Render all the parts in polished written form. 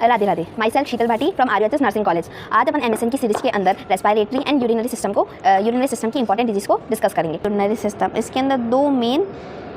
Radhe Radhe. Myself Sheetal Bhati from Aryavaidik nursing college. आज अपन MSN की सीरीज़ के अंदर रेस्पिरेटरी एंड यूरिनरी सिस्टम की इंपॉर्टेंट डिजीज़ को डिस्कस करेंगे। यूरिनरी सिस्टम, इसके अंदर दो मेन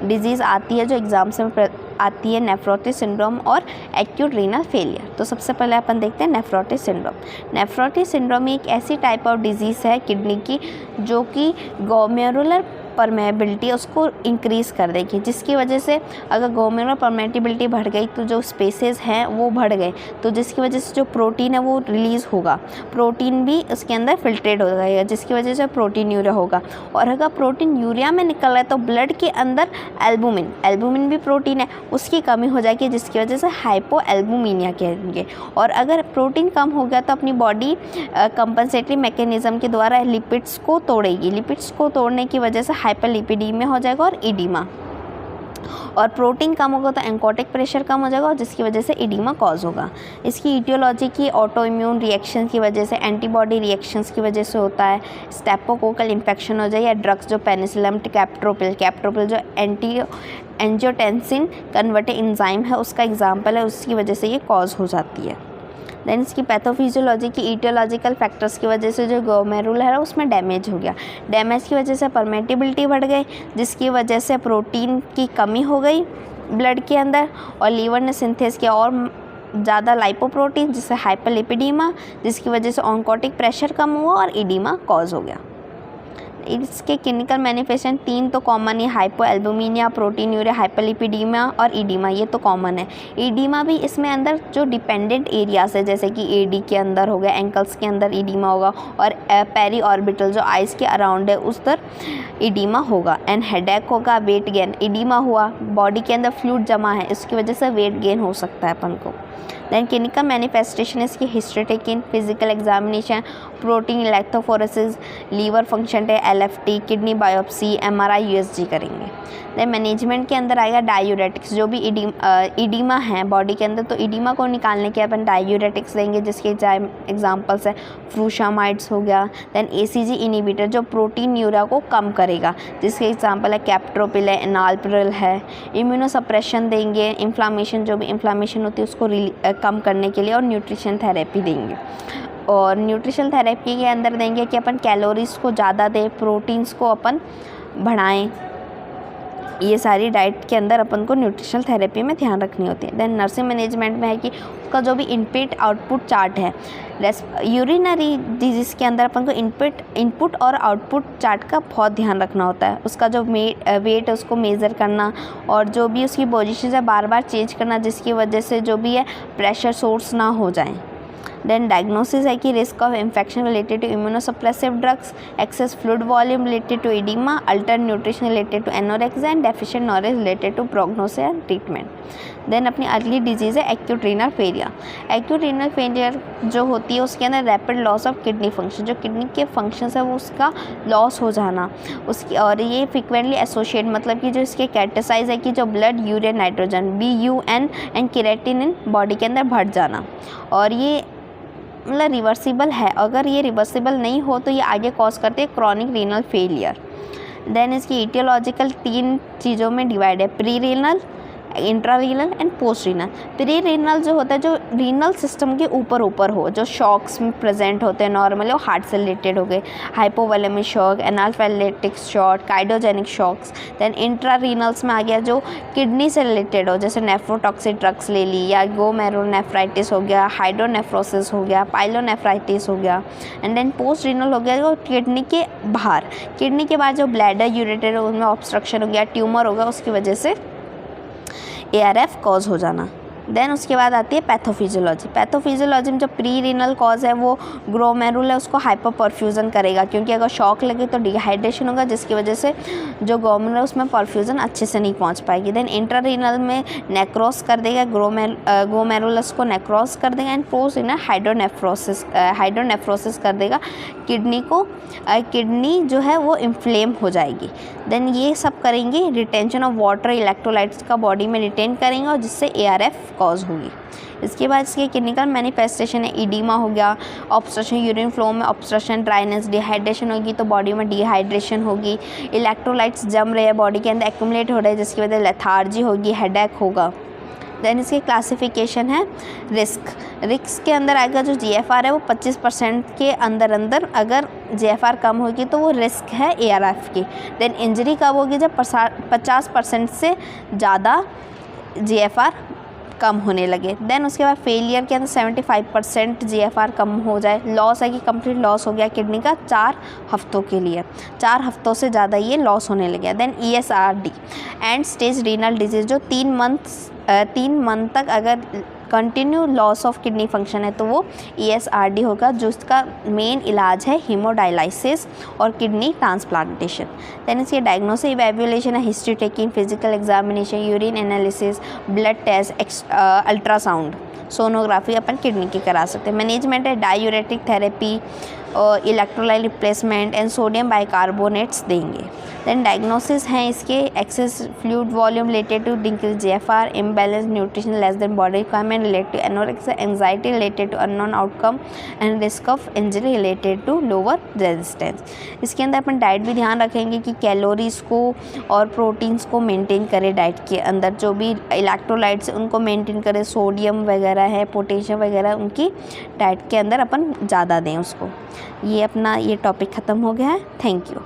डिजीज़ आती है जो एग्जाम्स में आती है, नेफ्रोटिक सिंड्रोम और एक्यूट रीनल फेलियर। तो सबसे पहले अपन देखते हैं नेफ्रोटिक सिंड्रोम। नेफ्रोटिक सिंड्रोम एक ऐसी टाइप ऑफ डिजीज़ है किडनी की जो कि ग्लोमेरुलर परमेबिलिटी उसको इंक्रीज़ कर देगी, जिसकी वजह से अगर ग्लोमेरुलर परमेबिलिटी बढ़ गई तो जो स्पेसेस हैं वो बढ़ गए, तो जिसकी वजह से जो प्रोटीन है वो रिलीज़ होगा, प्रोटीन भी उसके अंदर फिल्ट्रेट हो जाएगा, जिसकी वजह से प्रोटीन यूरिया होगा। और अगर प्रोटीन यूरिया में निकल रहा है तो ब्लड के अंदर एल्बुमिन भी प्रोटीन है, उसकी कमी हो जाएगी, जिसकी वजह से हाइपो एल्बुमिनिया कहेंगे। और अगर प्रोटीन कम हो गया तो अपनी बॉडी कंपनसेटरी मैकेनिज़्म के द्वारा लिपिड्स को तोड़ेगी, लिपिड्स को तोड़ने की वजह से हाइपरलिपिडीमिया हो जाएगा और इडीमा। और प्रोटीन कम होगा तो एंकोटिक प्रेशर कम हो जाएगा और जिसकी वजह से इडीमा कॉज होगा। इसकी ईटियोलॉजी की ऑटो इम्यून रिएक्शन की वजह से, एंटीबॉडी रिएक्शंस की वजह से होता है। स्टेपोकोकल इन्फेक्शन हो जाए या ड्रग्स जो पेनिसिलिन, कैप्टोप्रिल जो एंजियोटेंसिन कन्वर्टर एंजाइम है उसका एग्जाम्पल है, उसकी वजह से ये कॉज हो जाती है। देन इसकी पैथोफिजियोलॉजी की ईटियोलॉजिकल फैक्टर्स की वजह से जो ग्लोमेरुलर है उसमें डैमेज हो गया, डैमेज की वजह से परमेटिबिलिटी बढ़ गई, जिसकी वजह से प्रोटीन की कमी हो गई ब्लड के अंदर और लीवर ने सिंथेस किया और ज़्यादा लाइपोप्रोटीन, जिससे हाइपरलिपिडीमा, जिसकी वजह से ऑन्कोटिक प्रेशर कम हुआ और इडीमा कॉज हो गया। इसके क्लिनिकल मैनिफेस्टेशन तीन तो कॉमन है, हाइपो एल्बुमिनिया, प्रोटीन यूरिया, हाइपरलिपिडीमा और इडीमा, ये तो कॉमन है। इडीमा भी इसमें अंदर जो डिपेंडेंट एरियाज है जैसे कि एडी के अंदर हो गया, एंकल्स के अंदर इडीमा होगा और पेरी ऑर्बिटल जो आइस के अराउंड है उस तर इडीमा होगा। एंड हेडेक होगा, वेट गेन, इडीमा हुआ, बॉडी के अंदर फ्लूइड जमा है, इसकी वजह से वेट गेन हो सकता है अपन को। दैन क्लिनिकल मैनिफेस्टेशन इसकी history taking, physical examination, protein electrophoresis, liver function test, LFT, kidney biopsy, MRI, USG करेंगे। दैन मैनेजमेंट के अंदर आएगा डायूरेटिक्स, जो भी इडीमा है बॉडी के अंदर, तो इडीमा को निकालने के अपन डायूरेटिक्स देंगे, जिसके एग्जाम्पल्स है फ्रूशामाइड्स हो गया। दैन ACG इनिबिटर जो प्रोटीन यूरिया को कम करेगा, जिसके एग्जाम्पल है कैप्टोप्रिल है, एनालप्रिल है। इम्यूनोसप्रेशन देंगे, इन्फ्लामेशन जो भी इन्फ्लामेशन होती है उसको कम करने के लिए, और न्यूट्रिशन थेरेपी देंगे। और न्यूट्रिशन थेरेपी के अंदर देंगे कि अपन कैलोरीज को ज़्यादा दें, प्रोटीन्स को अपन बढ़ाएं, ये सारी डाइट के अंदर अपन को न्यूट्रिशनल थेरेपी में ध्यान रखनी होती है। देन नर्सिंग मैनेजमेंट में है कि उसका जो भी इनपुट आउटपुट चार्ट है, यूरिनरी डिजीज़ के अंदर अपन को इनपुट और आउटपुट चार्ट का बहुत ध्यान रखना होता है। उसका जो वेट है उसको मेज़र करना और जो भी उसकी पोजीशन है बार बार चेंज करना, जिसकी वजह से जो भी है प्रेशर सोर्स ना हो जाए। देन डायग्नोसिस है कि risk of infection related to immunosuppressive drugs, excess fluid volume related to oedema, alter nutrition related to anorexia and deficient knowledge related to prognosis and treatment. Then अपनी अगली disease है acute renal failure. Acute renal failure जो होती है उसके अंदर rapid loss of kidney function, जो kidney के फंक्शंस है वो उसका लॉस हो जाना उसकी, और ये फ्रिक्वेंटली एसोसिएट, मतलब कि जो इसके कैरेक्टराइज है कि जो blood urea nitrogen BUN and creatinine body के अंदर बढ़ जाना, और ये मतलब रिवर्सिबल है। अगर ये रिवर्सिबल नहीं हो तो ये आगे कॉज करते हैं क्रॉनिक रीनल फेलियर। देन इसकी ईटियोलॉजिकल तीन चीज़ों में डिवाइड है, pre renal, intra renal and post renal. Pre renal जो होता है जो रीनल सिस्टम के ऊपर हो, जो शॉक्स में प्रेजेंट होते हैं नॉर्मली, वो हार्ट से रिलेटेड हो गए, hypovolaemic shock, anaphylactic shock, cardiogenic shocks. Then intra renals में आ गया जो किडनी से रिलेटेड हो, जैसे नेफ्रोटॉक्सिक ड्रग्स ले ली, या ग्लोमेरुलोनेफ्राइटिस हो गया, हाइड्रोनेफ्रोसिस हो गया, पाइलोनेफ्राइटिस हो गया। एंड देन पोस्ट रीनल हो गया जो किडनी के बाहर जो ब्लैडर यूरेटर उनमें ऑब्स्ट्रक्शन हो गया, ट्यूमर होगा, उसकी वजह से ARF कॉज हो जाना। देन उसके बाद आती है पैथोफिजियोलॉजी में जो प्री रीनल कॉज है वो ग्लोमेरुल है उसको हाइपर परफ्यूजन करेगा, क्योंकि अगर शॉक लगे तो डिहाइड्रेशन होगा, जिसकी वजह से जो ग्लोमेरुल है उसमें परफ्यूजन अच्छे से नहीं पहुंच पाएगी। देन इंट्रा रीनल में नेक्रोस कर देगा, ग्लोमेरुलस को नेक्रोस कर देगा। एंड पोस्ट रीनल हाइड्रोनेफ्रोसिस कर देगा, किडनी जो है वो इन्फ्लेम हो जाएगी। देन ये सब करेंगे, रिटेंशन ऑफ वाटर, इलेक्ट्रोलाइट्स का बॉडी में रिटेन करेंगे और जिससे ARF कॉज होगी। इसके बाद इसके क्लिनिकल मैनिफेस्टेशन है, इडीमा हो गया, ऑब्स्ट्रक्शन, यूरिन फ्लो में ऑब्स्ट्रक्शन, ड्राइनेस, डिहाइड्रेशन होगी तो बॉडी में डिहाइड्रेशन होगी, इलेक्ट्रोलाइट्स जम रहे हैं बॉडी के अंदर, एक्यूमुलेट हो रहे हैं, जिसकी वजह से लेथार्जी होगी, हेडेक होगा। देन इसकी क्लासिफिकेशन है रिस्क के अंदर आएगा जो GFR है वो 25% के अंदर अगर GFR कम होगी तो वो रिस्क है ARF की। देन इंजरी कब होगी जब 50% से ज़्यादा GFR कम होने लगे। देन उसके बाद फेलियर के अंदर 75% GFR कम हो जाए। लॉस है कि कंप्लीट लॉस हो गया किडनी का 4 हफ्तों के लिए, 4 हफ्तों से ज़्यादा ये लॉस होने लगे। Then ESRD end stage renal disease जो 3 मंथ तक अगर continue loss of kidney function है तो वो ESRD होगा, जो इसका मेन इलाज है हीमोडायलिसिस और किडनी ट्रांसप्लांटेशन। देन इसके डायग्नोसिस इवैल्यूएशन है history taking, physical examination, urine analysis, blood test, ultrasound, sonography अपन किडनी की करा सकते हैं। मैनेजमेंट है diuretic therapy, electrolyte replacement and sodium bicarbonates देंगे। देन डायग्नोसिस हैं इसके excess fluid volume related to decrease GFR, imbalance nutrition less than body requirement related to anorexia, anxiety related to unknown outcome and risk of injury related to lower resistance. इसके अंदर अपन diet भी ध्यान रखेंगे कि calories को और proteins को maintain करें डाइट के अंदर, जो भी इलेक्ट्रोलाइट्स उनको मेंटेन करें, सोडियम वगैरह है, पोटेशियम वगैरह उनकी डाइट के अंदर अपन ज़्यादा दें उसको। ये अपना ये टॉपिक ख़त्म हो गया है। Thank you.